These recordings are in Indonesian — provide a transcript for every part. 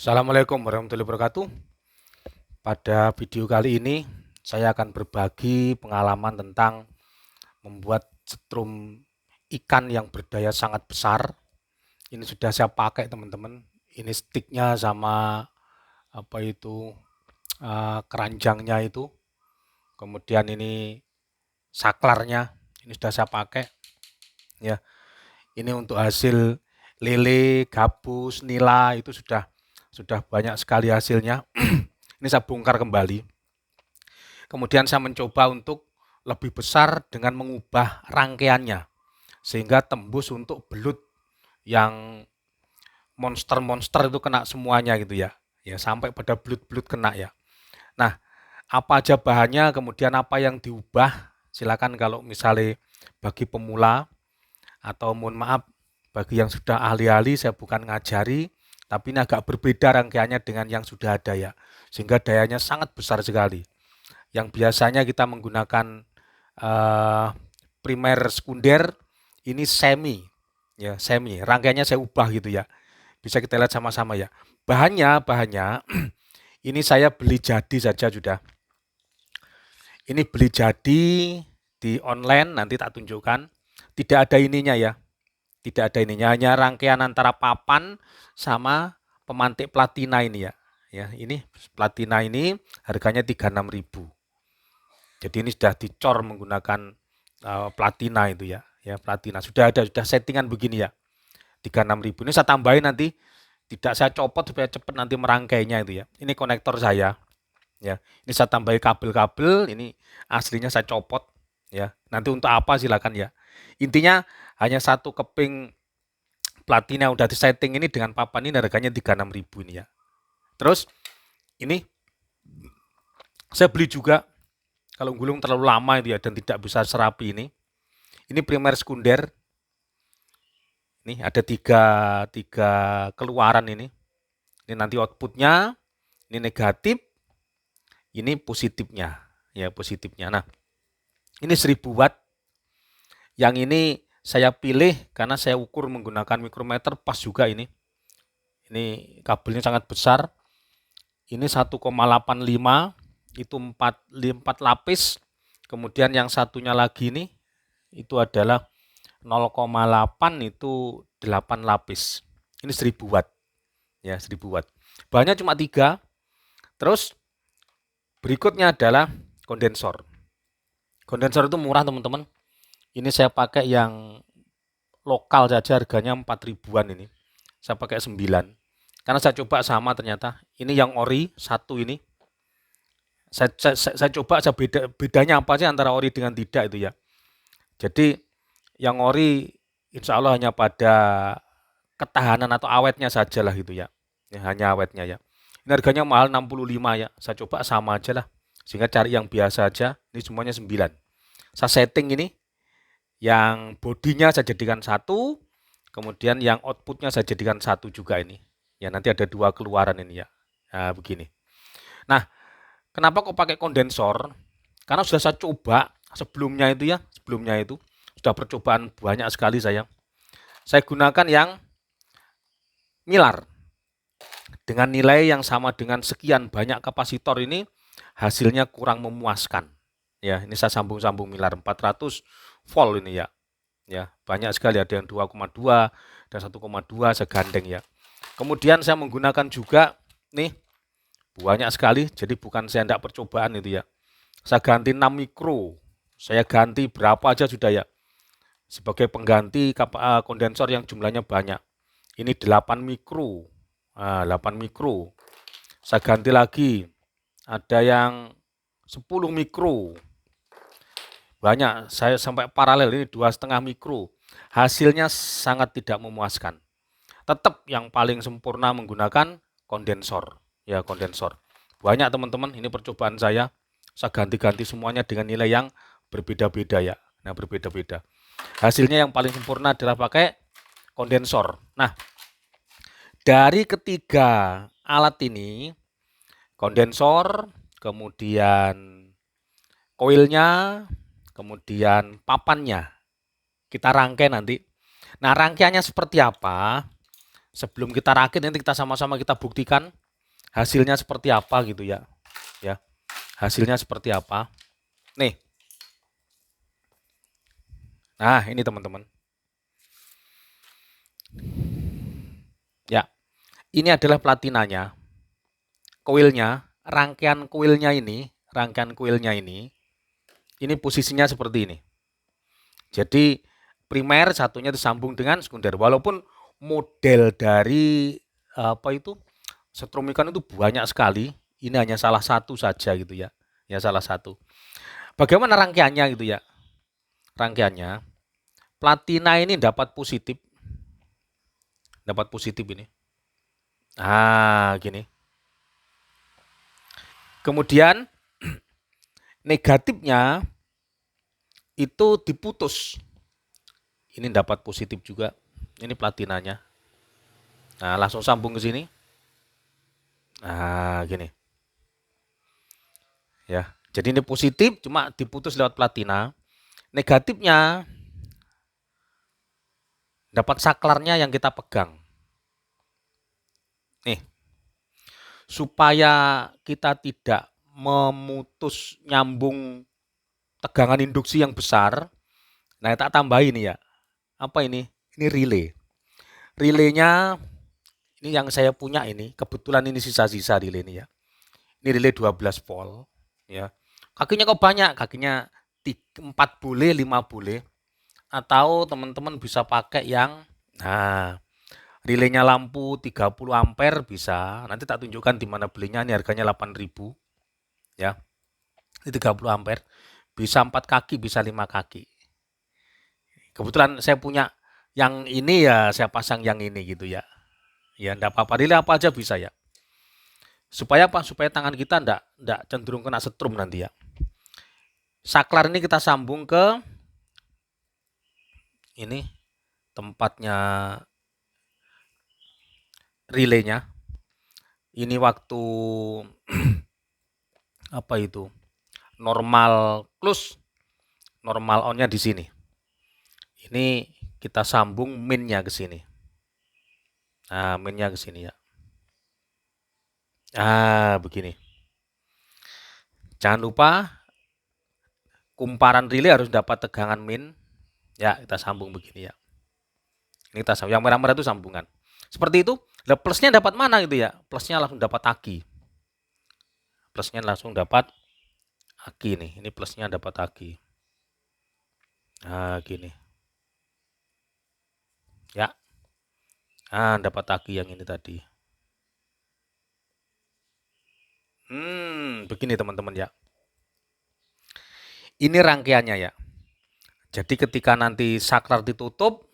Assalamualaikum warahmatullahi wabarakatuh. Pada video kali ini saya akan berbagi pengalaman tentang membuat setrum ikan yang berdaya sangat besar. Ini sudah saya pakai teman-teman. Ini sticknya sama apa itu keranjangnya itu. Kemudian ini saklarnya. Ini sudah saya pakai. Ya, ini untuk hasil lele, gabus, nila itu sudah banyak sekali hasilnya. Ini saya bongkar kembali. Kemudian saya mencoba untuk lebih besar dengan mengubah rangkaiannya sehingga tembus untuk belut yang monster-monster itu kena semuanya gitu ya. Ya, sampai pada belut-belut kena ya. Nah, apa aja bahannya, kemudian apa yang diubah? Silakan kalau misalnya bagi pemula atau mohon maaf bagi yang sudah ahli-ahli, saya bukan ngajari, tapi ini agak berbeda rangkaiannya dengan yang sudah ada ya. Sehingga dayanya sangat besar sekali. Yang biasanya kita menggunakan uh, primer sekunder, ini semi ya, semi rangkaiannya saya ubah gitu ya, bisa kita lihat sama-sama ya. Bahannya ini saya beli jadi saja sudah. Ini beli jadi di online, nanti tak tunjukkan. Tidak ada ininya ya, tidak ada ininya, hanya rangkaian antara papan sama pemantik platina ini ya. Ya, ini platina ini harganya 36.000. Jadi ini sudah dicor menggunakan platina itu ya. Ya, platina. Sudah ada, sudah settingan begini ya. 36.000. Ini saya tambahin nanti, tidak saya copot supaya cepat nanti merangkainya itu ya. Ini konektor saya ya. Ini saya tambahin kabel-kabel, ini aslinya saya copot ya. Nanti untuk apa silakan ya. Intinya hanya satu keping platina udah disetting ini dengan papan ini harganya 36.000 ini ya. Terus ini saya beli juga kalau gulung terlalu lama itu ya dan tidak bisa serapi ini. Ini primer sekunder. Ini ada tiga keluaran ini. Ini nanti outputnya, ini negatif, ini positifnya, ya positifnya. Nah, ini 1000 watt. Yang ini saya pilih karena saya ukur menggunakan mikrometer pas juga ini. Ini kabelnya sangat besar. Ini 1,85 itu 4 lapis. Kemudian yang satunya lagi ini itu adalah 0,8 itu 8 lapis. Ini 1000 watt. Ya, 1000 watt. Bahannya cuma 3. Terus berikutnya adalah kondensor. Kondensor itu murah teman-teman. Ini saya pakai yang lokal saja harganya 4 ribuan ini. Saya pakai 9. Karena saya coba sama ternyata. Ini yang ori satu ini. Saya coba saya bedanya apa sih antara ori dengan tidak itu ya. Jadi yang ori insya Allah hanya pada ketahanan atau awetnya saja lah gitu ya. Ya, hanya awetnya ya. Ini harganya mahal 65 ya. Saya coba sama aja lah. Sehingga cari yang biasa aja. Ini semuanya 9. Saya setting ini. Yang bodinya saya jadikan satu. Kemudian yang outputnya saya jadikan satu juga ini. Ya nanti ada 2 keluaran ini ya. Nah begini. Nah kenapa kok pakai kondensor? Karena sudah saya coba sebelumnya itu ya. Sebelumnya itu. Sudah percobaan banyak sekali saya. Saya gunakan yang milar. Dengan nilai yang sama dengan sekian banyak kapasitor ini hasilnya kurang memuaskan. Ya, ini saya sambung-sambung milar 400 volt ini ya. Ya, banyak sekali ada yang 2,2 dan 1,2 segandeng ya. Kemudian saya menggunakan juga nih banyak sekali, jadi bukan saya tidak percobaan itu ya. Saya ganti 6 mikro. Saya ganti berapa aja sudah ya. Sebagai pengganti kondensor yang jumlahnya banyak. Ini 8 mikro. Nah, 8 mikro. Saya ganti lagi. Ada yang 10 mikro. Banyak, saya sampai paralel ini 2,5 mikro. Hasilnya sangat tidak memuaskan. Tetap yang paling sempurna menggunakan kondensor. Ya, kondensor. Banyak teman-teman, ini percobaan saya. Saya ganti-ganti semuanya dengan nilai yang berbeda-beda ya. Nah, berbeda-beda. Hasilnya yang paling sempurna adalah pakai kondensor. Nah, dari ketiga alat ini, kondensor, kemudian koilnya, kemudian papannya, kita rangkai nanti. Nah, rangkaiannya seperti apa? Sebelum kita rakit nanti kita sama-sama kita buktikan hasilnya seperti apa gitu ya. Ya, hasilnya seperti apa. Nih. Nah, ini teman-teman. Ya, ini adalah platinanya. Kuilnya, rangkaian kuilnya ini posisinya seperti ini. Jadi primer satunya disambung dengan sekunder. Walaupun model dari apa itu setrum ikan itu banyak sekali, ini hanya salah satu saja gitu ya. Ya salah satu. Bagaimana rangkaiannya gitu ya? Rangkaiannya platina ini dapat positif ini. Ah, gini. Kemudian negatifnya itu diputus. Ini dapat positif juga. Ini platinanya. Nah, langsung sambung ke sini. Nah, gini. Ya. Jadi ini positif cuma diputus lewat platina. Negatifnya dapat saklarnya yang kita pegang. Nih, supaya kita tidak memutus nyambung tegangan induksi yang besar. Nah, tak tambahin ya. Apa ini? Ini relay. Relaynya ini yang saya punya ini. Kebetulan ini sisa-sisa relay ini ya. Ini relay 12 volt ya. Kakinya kok banyak, kakinya 4 boleh, 5 boleh. Atau teman-teman bisa pakai yang relaynya lampu 30 ampere bisa. Nanti tak tunjukkan di mana belinya. Ini harganya 8.000 ya. Ini 30 ampere. Bisa 4 kaki, bisa 5 kaki. Kebetulan saya punya yang ini ya, saya pasang yang ini gitu ya. Ya enggak apa-apa, relay apa aja bisa ya. Supaya apa? Supaya tangan kita enggak cenderung kena setrum nanti ya. Saklar ini kita sambung ke ini tempatnya relaynya. Ini waktu apa itu? Normal close, normal on-nya di sini. Ini kita sambung min-nya ke sini. Nah, min-nya ke sini ya. Begini. Jangan lupa kumparan relay harus dapat tegangan min. Ya, kita sambung begini ya. Ini kita sambung. Yang merah-merah itu sambungan. Seperti itu. Nah, plusnya dapat mana gitu ya? Plusnya langsung dapat aki. Plusnya langsung dapat aki nih. Ini plusnya dapat aki. Nah, gini. Ya. Dapat aki yang ini tadi. Begini teman-teman ya. Ini rangkaiannya ya. Jadi ketika nanti saklar ditutup,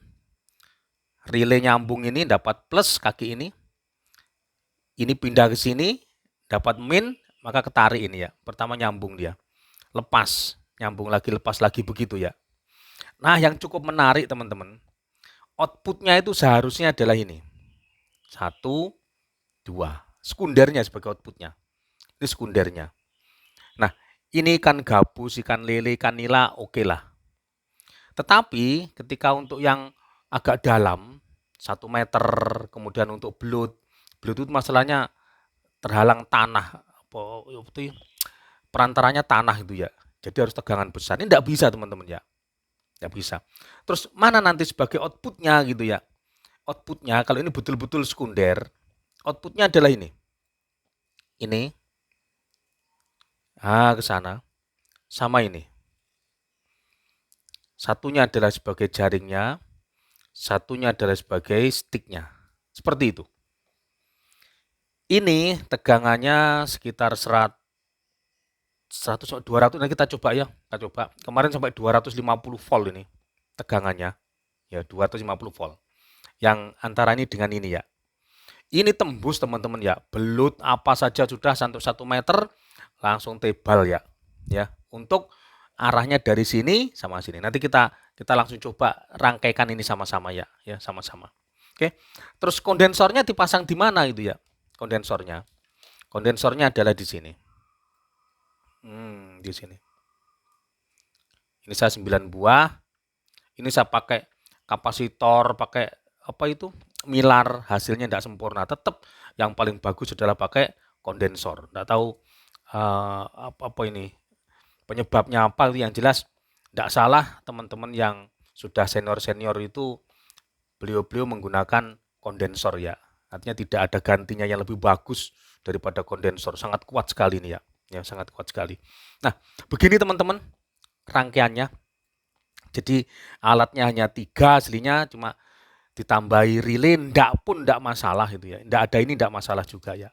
relay nyambung ini dapat plus kaki ini pindah ke sini, dapat min, maka ketarik ini ya. Pertama nyambung dia, lepas, nyambung lagi, lepas lagi begitu ya. Nah yang cukup menarik teman-teman, outputnya itu seharusnya adalah ini. 1, 2, sekundernya sebagai outputnya. Ini sekundernya. Nah ini ikan gabus, ikan lele, ikan nila oke lah. Tetapi ketika untuk yang agak dalam, 1 meter, kemudian untuk belut itu masalahnya terhalang tanah, perantaranya tanah itu ya. Jadi harus tegangan besar. Ini tidak bisa teman-teman ya. Tidak bisa. Terus mana nanti sebagai outputnya gitu ya. Outputnya kalau ini betul-betul sekunder, outputnya adalah ini. Ini. Ke sana. Sama ini. Satunya adalah sebagai jaringnya, satunya adalah sebagai sticknya. Seperti itu. Ini tegangannya sekitar 100 200. Nah kita coba ya. Kita coba. Kemarin sampai 250 volt ini tegangannya. Ya, 250 volt. Yang antara ini dengan ini ya. Ini tembus teman-teman ya. Belut apa saja sudah sampai 1 meter langsung tebal ya. Ya, untuk arahnya dari sini sama sini. Nanti kita langsung coba rangkaikan ini sama-sama ya, sama-sama. Oke. Terus kondensornya dipasang di mana itu ya? Kondensornya adalah di sini. Di sini. Ini saya 9 buah. Ini saya pakai kapasitor, pakai apa itu? milar, hasilnya tidak sempurna. Tetap yang paling bagus adalah pakai kondensor. Tidak tahu apa ini penyebabnya apa, yang jelas tidak salah teman-teman yang sudah senior-senior itu, beliau-beliau menggunakan kondensor ya. Artinya tidak ada gantinya yang lebih bagus daripada kondensor. Sangat kuat sekali ini ya. Ya, sangat kuat sekali. Nah, begini teman-teman rangkaiannya. Jadi alatnya hanya 3 aslinya, cuma ditambahi relay ndak masalah itu ya. Ndak ada ini ndak masalah juga ya.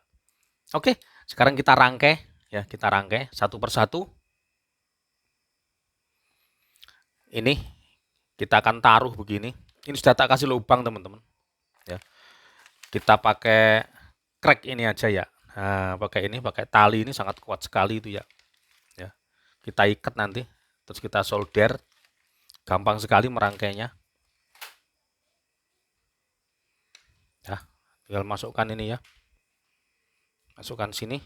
Oke, sekarang kita rangkai ya, kita rangkai satu persatu. Ini kita akan taruh begini. Ini sudah tak kasih lubang teman-teman. Ya, kita pakai crack ini aja ya. Nah, pakai ini, pakai tali ini sangat kuat sekali itu ya. Ya, kita ikat nanti, terus kita solder. Gampang sekali merangkainya. Ya, tinggal masukkan ini ya. Masukkan sini.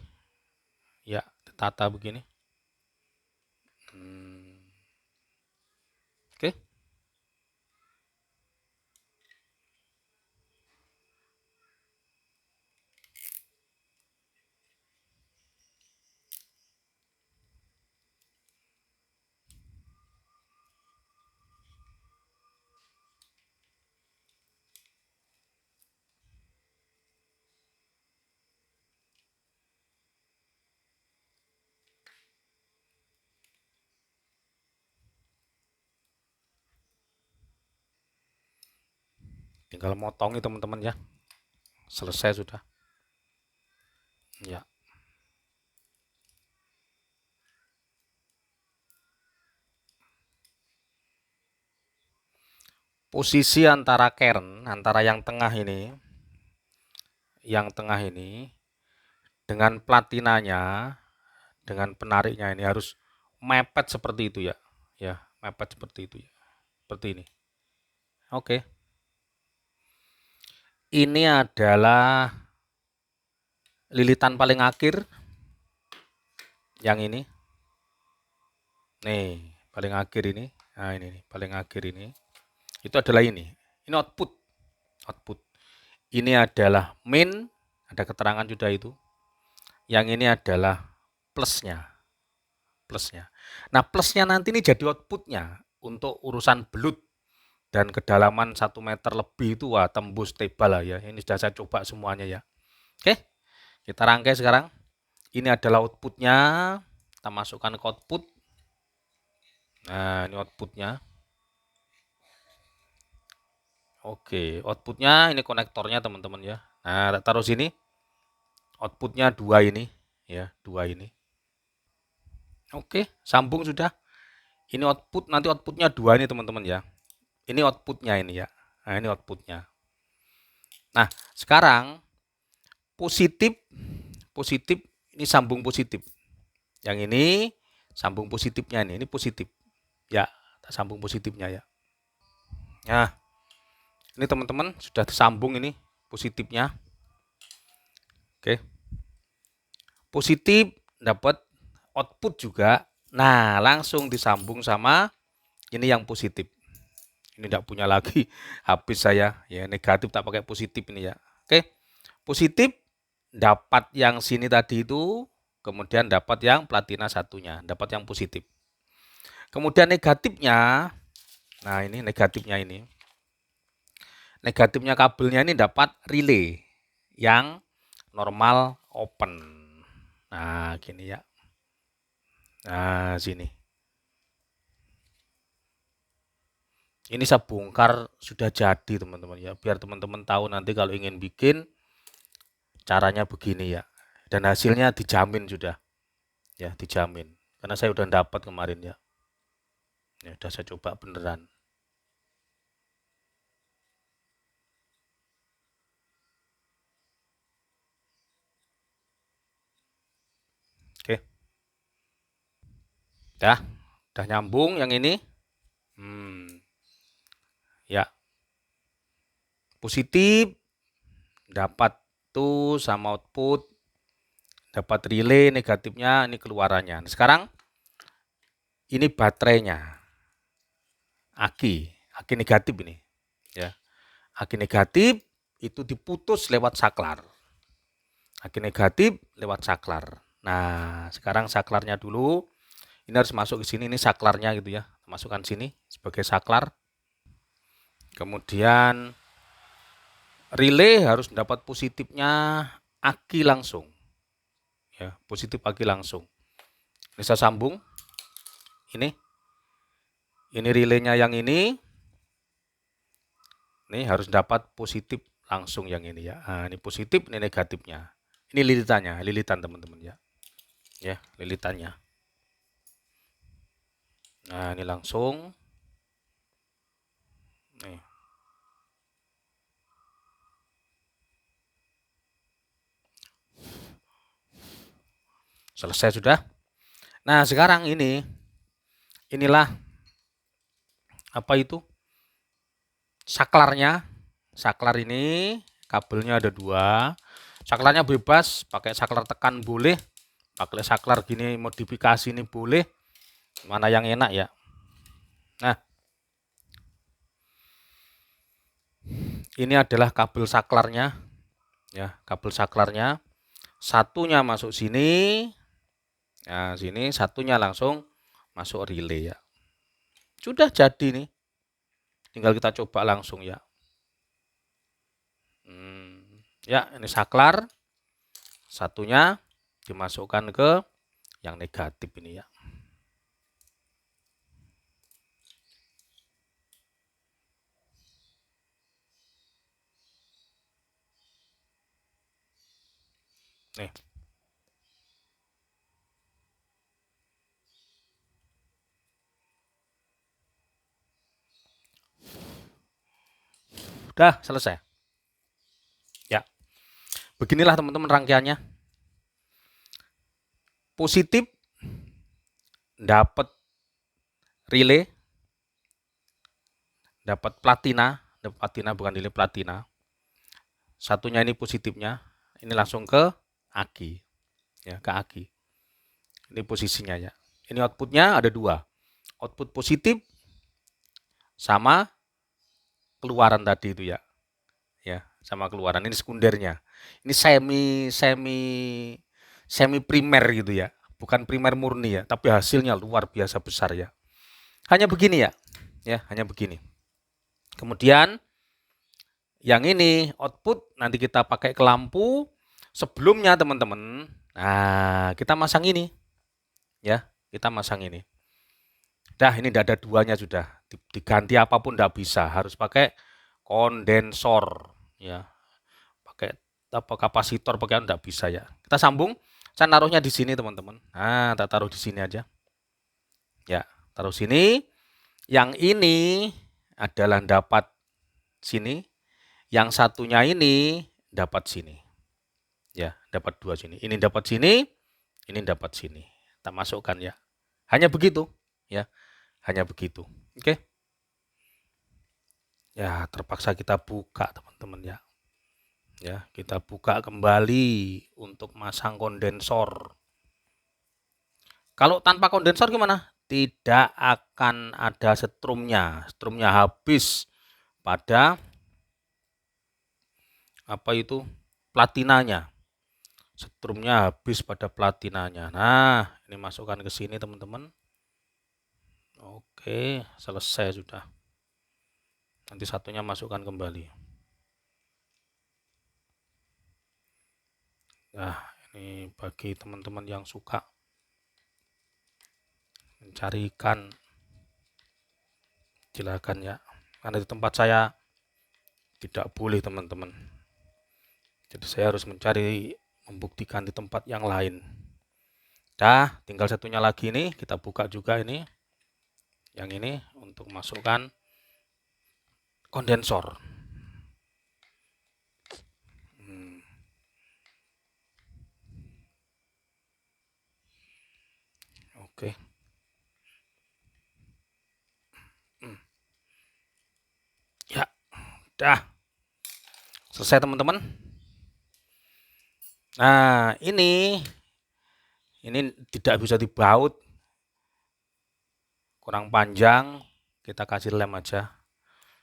Ya, ditata begini. Oke. Tinggal motongi teman-teman ya. Selesai sudah. Ya. Posisi antara kern, antara yang tengah ini dengan platinanya, dengan penariknya ini harus mepet seperti itu ya. Ya, mepet seperti itu ya. Seperti ini. Oke. Ini adalah lilitan paling akhir. Yang ini. Nih, paling akhir ini. Nah, ini nih, paling akhir ini. Itu adalah ini. Ini output. Output. Ini adalah main, ada keterangan sudah itu. Yang ini adalah plusnya. Plusnya. Nah, plusnya nanti ini jadi outputnya untuk urusan belut dan kedalaman 1 meter lebih itu, wah, tembus tebal lah ya. Ini sudah saya coba semuanya ya. Oke, kita rangkai sekarang. Ini adalah outputnya. Kita masukkan ke output. Nah, ini outputnya. Oke, outputnya ini konektornya teman-teman ya. Nah, taruh sini. Outputnya 2 ini ya, 2 ini. Oke, sambung sudah. Ini output, nanti outputnya 2 ini teman-teman ya. Ini outputnya ini ya. Nah, ini outputnya. Nah, sekarang positif, positif ini sambung positif. Yang ini sambung positifnya ini positif. Ya, sambung positifnya ya. Nah, ini teman-teman sudah tersambung ini positifnya. Oke. Positif dapat output juga. Nah, langsung disambung sama ini yang positif. Ini tidak punya lagi, habis saya ya, negatif tak pakai positif ini ya. Oke, positif dapat yang sini tadi itu, kemudian dapat yang platina satunya, dapat yang positif. Kemudian negatifnya, nah ini negatifnya ini. Negatifnya kabelnya ini dapat relay yang normal open. Nah, gini ya. Nah, sini. Ini saya bongkar sudah jadi teman-teman ya, biar teman-teman tahu nanti kalau ingin bikin caranya begini ya. Dan hasilnya dijamin sudah. Ya, dijamin. Karena saya udah dapat kemarin ya. Ya, udah saya coba beneran. Oke. Udah nyambung yang ini. Ya. Positif dapat tuh sama output, dapat relay, negatifnya ini keluarannya. Nah, sekarang ini baterainya. Aki negatif ini. Ya. Aki negatif, itu diputus lewat saklar. Aki negatif lewat saklar. Nah, sekarang saklarnya dulu. Ini harus masuk ke sini, ini saklarnya gitu ya. Masukkan sini sebagai saklar. Kemudian relay harus mendapat positifnya aki langsung. Ya, positif aki langsung. Ini saya sambung. Ini relaynya yang ini. Ini harus dapat positif langsung yang ini ya. Nah, ini positif, ini negatifnya. Ini lilitannya, lilitan teman-teman ya. Ya, lilitannya. Nah, ini langsung. Nih. Selesai sudah. Nah, sekarang inilah apa itu? Saklarnya. Saklar ini kabelnya ada 2. Saklarnya bebas, pakai saklar tekan boleh, pakai saklar gini modifikasi ini boleh. Mana yang enak ya? Nah, ini adalah kabel saklarnya. Ya, kabel saklarnya. Satunya masuk sini. Nah, sini satunya langsung masuk relay ya. Sudah jadi nih. Tinggal kita coba langsung ya. Ya, ini saklar. Satunya dimasukkan ke yang negatif ini ya. Nih. Udah selesai. Ya. Beginilah teman-teman rangkaiannya. Positif dapat relay, dapat platina bukan relay, platina. Satunya ini positifnya, ini langsung ke aki. Ya, ke aki. Ini posisinya ya. Ini outputnya ada 2. Output positif sama keluaran tadi itu ya. Ya, sama keluaran. Ini sekundernya. Ini semi primer gitu ya. Bukan primer murni ya, tapi hasilnya luar biasa besar ya. Hanya begini ya. Ya, hanya begini. Kemudian yang ini output nanti kita pakai ke lampu. Sebelumnya teman-teman, nah kita masang ini. Ya, kita masang ini. Dah, ini tidak ada duanya sudah. Diganti apapun tidak bisa, harus pakai kondensor ya. Pakai apa kapasitor pakai tidak bisa ya. Kita sambung. Saya naruhnya di sini teman-teman. Nah, kita taruh di sini aja. Ya, taruh sini. Yang ini adalah dapat sini. Yang satunya ini dapat sini. Ya, dapat 2 sini. Ini dapat sini, ini dapat sini. Kita masukkan ya. Hanya begitu ya. Hanya begitu. Oke. Ya, terpaksa kita buka teman-teman ya. Ya, kita buka kembali untuk masang kondensor. Kalau tanpa kondensor gimana? Tidak akan ada setrumnya. Setrumnya habis pada apa itu? Platinanya. Setrumnya habis pada platinanya. Nah, ini masukkan ke sini teman-teman. Oke, selesai sudah. Nanti satunya masukkan kembali. Nah, ini bagi teman-teman yang suka mencari ikan, silakan ya. Karena di tempat saya tidak boleh teman-teman. Jadi saya harus mencari, membuktikan di tempat yang lain. Dah, tinggal satunya lagi nih, kita buka juga ini. Yang ini untuk masukkan kondensor. Oke. Ya, dah. Selesai teman-teman. Nah, ini tidak bisa dibaut. Kurang panjang, kita kasih lem aja.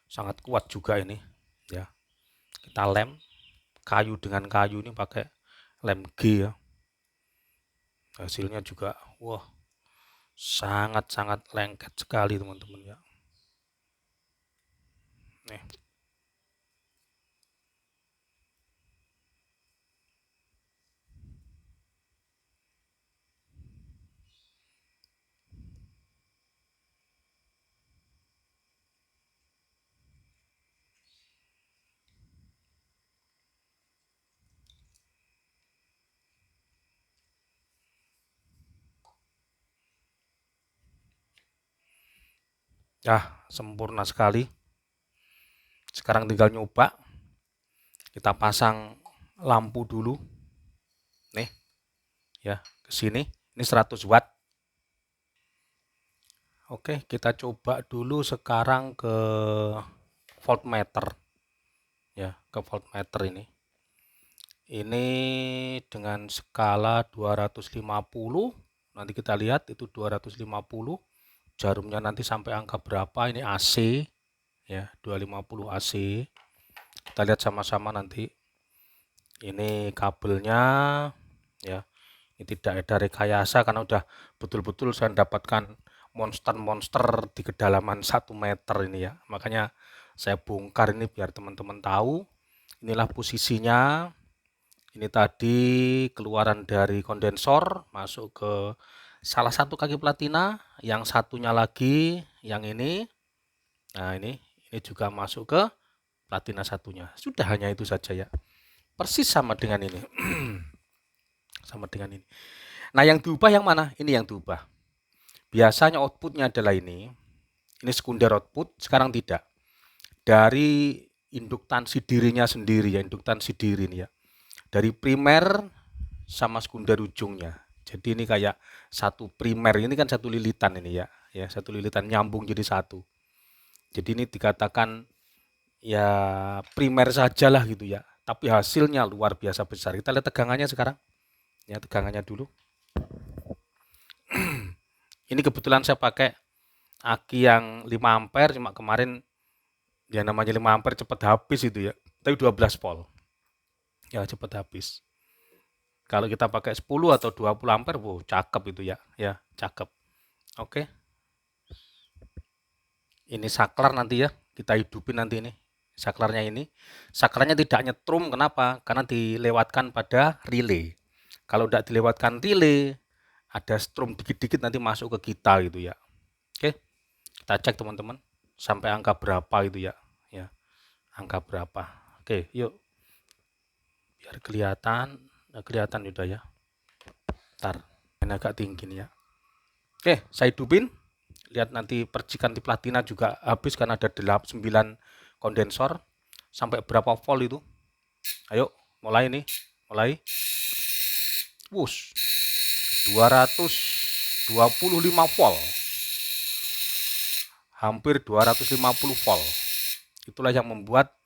Sangat kuat juga ini, ya. Kita lem kayu dengan kayu, ini pakai lem G ya. Hasilnya juga wah, sangat-sangat lengket sekali teman-teman ya. Nih. Sempurna sekali. Sekarang tinggal nyoba. Kita pasang lampu dulu. Nih, ya, ke sini. Ini 100 watt. Oke, kita coba dulu sekarang ke voltmeter. Ya, ke voltmeter ini. Ini dengan skala 250. Nanti kita lihat itu 250. Jarumnya nanti sampai angka berapa? Ini AC. Ya, 250 AC. Kita lihat sama-sama nanti. Ini kabelnya ya. Ini tidak ada rekayasa karena udah betul-betul saya dapatkan monster-monster di kedalaman 1 meter ini ya. Makanya saya bongkar ini biar teman-teman tahu. Inilah posisinya. Ini tadi keluaran dari kondensor masuk ke salah satu kaki platina, yang satunya lagi yang ini. Nah, ini juga masuk ke platina satunya. Sudah, hanya itu saja ya. Persis sama dengan ini. Sama dengan ini. Nah, yang diubah yang mana? Ini yang diubah. Biasanya outputnya adalah ini. Ini sekunder output, sekarang tidak. Dari induktansi dirinya sendiri ya, induktansi diri ini ya. Dari primer sama sekunder ujungnya. Jadi ini kayak satu primer, ini kan satu lilitan ini ya. Ya, satu lilitan nyambung jadi satu. Jadi ini dikatakan ya primer sajalah gitu ya. Tapi hasilnya luar biasa besar. Kita lihat tegangannya sekarang. Ya, tegangannya dulu. Ini kebetulan saya pakai aki yang 5 ampere, cuma kemarin ya namanya 5 ampere cepat habis itu ya. Tapi 12 volt. Ya, cepat habis. Kalau kita pakai 10 atau 20 ampere, wow, cakep itu ya. Ya, cakep. Oke. Ini saklar nanti ya. Kita hidupin nanti ini. Saklarnya ini. Saklarnya tidak nyetrum, kenapa? Karena dilewatkan pada relay. Kalau tidak dilewatkan relay, ada strum dikit-dikit nanti masuk ke kita gitu ya. Oke. Kita cek teman-teman sampai angka berapa itu ya. Ya. Angka berapa. Oke, yuk. Biar kelihatan. Kelihatan sudah ya. Ntar, ini agak tinggi nih ya. Oke, saya hidupin. Lihat nanti percikan di platina juga habis karena ada 9 kondensor. Sampai berapa volt itu? Ayo, mulai nih. Mulai. Wush. 225 volt. Hampir 250 volt. Itulah yang membuat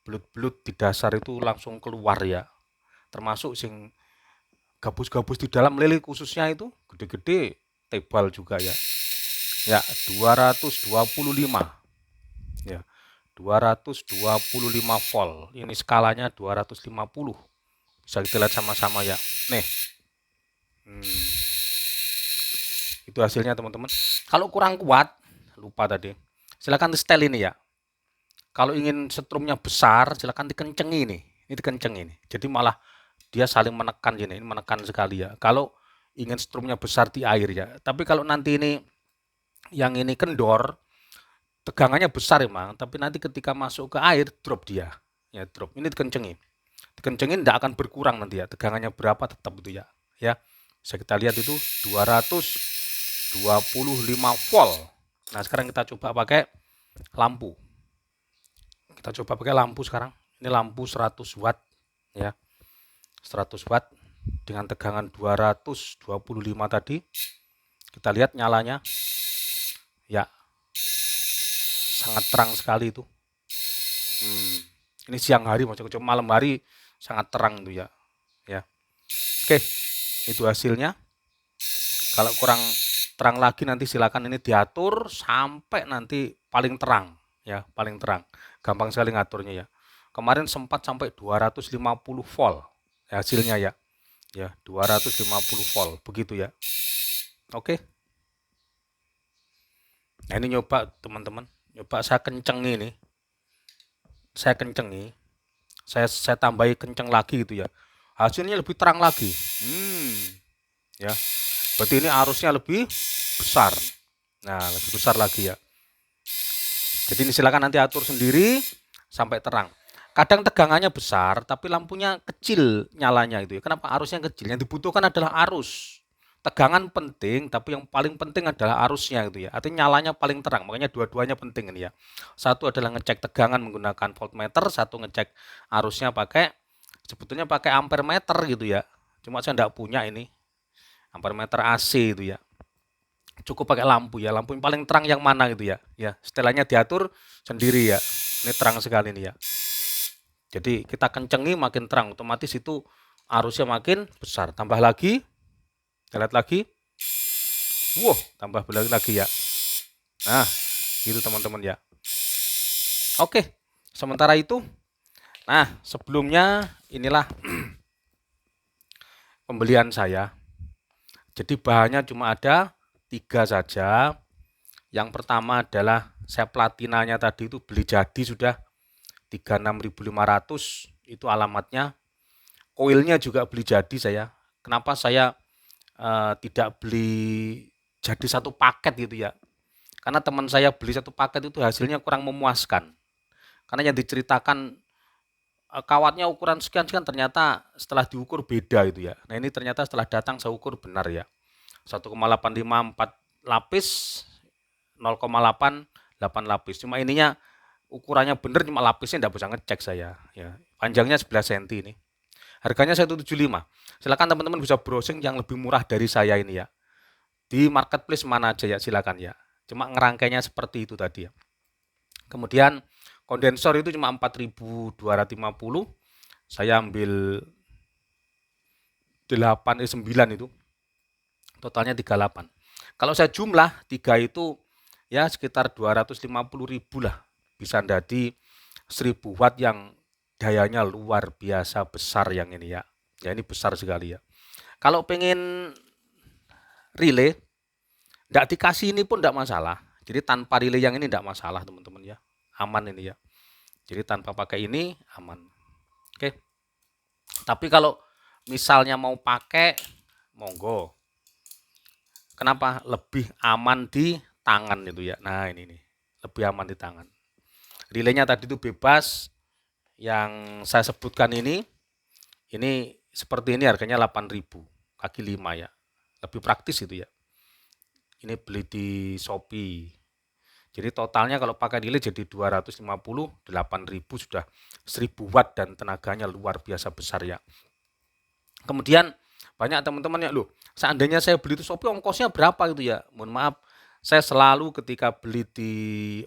belut-belut di dasar itu langsung keluar ya. Termasuk sing gabus-gabus di dalam lele khususnya itu gede-gede, tebal juga ya. Ya, 225. Ya. 225 volt. Ini skalanya 250. Bisa kita lihat sama-sama ya. Nih. Itu hasilnya teman-teman. Kalau kurang kuat, lupa tadi. Silakan di setel ini ya. Kalau ingin setrumnya besar, silakan dikencengi ini. Ini dikenceng ini. Jadi malah dia saling menekan ini menekan sekali ya. Kalau ingin setrumnya besar di air ya. Tapi kalau nanti ini yang ini kendor, tegangannya besar emang, tapi nanti ketika masuk ke air drop dia. Ya, drop. Ini dikencengin. Dikencengin tidak akan berkurang nanti ya. Tegangannya berapa tetap itu ya. Ya. Bisa kita lihat itu 225 volt. Nah, sekarang kita coba pakai lampu. Kita coba pakai lampu sekarang. Ini lampu 100 watt ya. 100 watt dengan tegangan 225 tadi. Kita lihat nyalanya. Ya. Sangat terang sekali itu. Ini siang hari, macam malam hari sangat terang itu ya. Ya. Oke. Itu hasilnya. Kalau kurang terang lagi nanti silakan ini diatur sampai nanti paling terang ya, paling terang. Gampang sekali ngaturnya ya. kemarin sempat sampai 250 volt hasilnya ya. Ya, 250 volt begitu ya. Oke. Nah, ini nyoba teman-teman. Nyoba saya kencengi nih. Saya kencengi. Saya tambahi kenceng lagi gitu ya. Hasilnya lebih terang lagi. Ya. Berarti ini arusnya lebih besar. Nah, lebih besar lagi ya. Jadi ini silakan nanti atur sendiri sampai terang. Kadang tegangannya besar, tapi lampunya kecil nyalanya itu ya. Kenapa arusnya kecil? Yang dibutuhkan adalah arus. Tegangan penting, tapi yang paling penting adalah arusnya gitu ya. Artinya nyalanya paling terang, makanya dua-duanya penting ini ya. Satu adalah ngecek tegangan menggunakan voltmeter, satu ngecek arusnya pakai sebetulnya pakai ampermeter gitu ya. Cuma saya enggak punya ini. Ampermeter AC itu ya. Cukup pakai lampu ya. Lampu yang paling terang yang mana gitu ya. Ya, setelannya diatur sendiri ya. Ini terang sekali nih ya. Jadi kita kencengi makin terang, otomatis itu arusnya makin besar. Tambah lagi, kita lihat lagi. Wow, tambah lagi ya. Nah, gitu teman-teman ya. Oke, sementara itu, nah sebelumnya inilah pembelian saya. Jadi bahannya cuma ada 3 saja. Yang pertama adalah saya platinanya tadi itu beli jadi sudah 36.500, itu alamatnya. Koilnya juga beli jadi saya. Kenapa saya tidak beli jadi satu paket gitu ya? Karena teman saya beli satu paket itu hasilnya kurang memuaskan. Karena yang diceritakan kawatnya ukuran sekian-sekian, ternyata setelah diukur beda itu ya. Nah ini ternyata setelah datang saya ukur benar ya. 1,854 lapis, 0,88 lapis. Cuma ininya ukurannya bener, cuma lapisnya tidak bisa ngecek saya ya. Panjangnya 11 cm ini. Harganya 175. Silakan teman-teman bisa browsing yang lebih murah dari saya ini ya. Di marketplace mana aja ya, silakan ya. Cuma ngerangkainya seperti itu tadi ya. Kemudian kondensor itu cuma 4.250. Saya ambil 9 itu. Totalnya 38. Kalau saya jumlah 3 itu ya sekitar 250.000 lah. Bisa jadi 1000 watt yang dayanya luar biasa besar yang ini ya. Ya ini besar sekali ya. Kalau pengen relay, tidak dikasih ini pun tidak masalah. Jadi tanpa relay yang ini tidak masalah teman-teman ya. Aman ini ya. Jadi tanpa pakai ini aman. Oke. Tapi kalau misalnya mau pakai, monggo. Kenapa? Lebih aman di tangan itu ya. Nah ini nih. Lebih aman di tangan. Relaynya tadi itu bebas. Yang saya sebutkan ini seperti ini harganya 8.000 kaki 5 ya. Lebih praktis itu ya. Ini beli di Shopee. Jadi totalnya kalau pakai delay jadi 250, 8.000 sudah 1000 watt dan tenaganya luar biasa besar ya. Kemudian banyak teman-teman ya, loh, seandainya saya beli di Shopee ongkosnya berapa gitu ya. Mohon maaf, saya selalu ketika beli di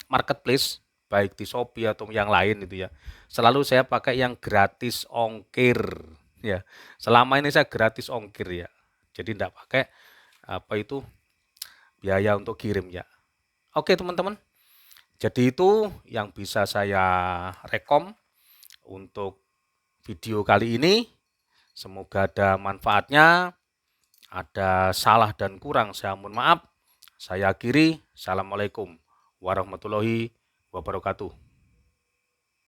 marketplace, baik di Shopee atau yang lain itu ya, selalu saya pakai yang gratis ongkir ya. Selama ini saya gratis ongkir ya. Jadi tidak pakai biaya untuk kirim ya. Oke teman-teman. Jadi itu yang bisa saya rekom untuk video kali ini. Semoga ada manfaatnya. Ada salah dan kurang saya mohon maaf. Saya akhiri. Assalamualaikum warahmatullahi wabarakatuh.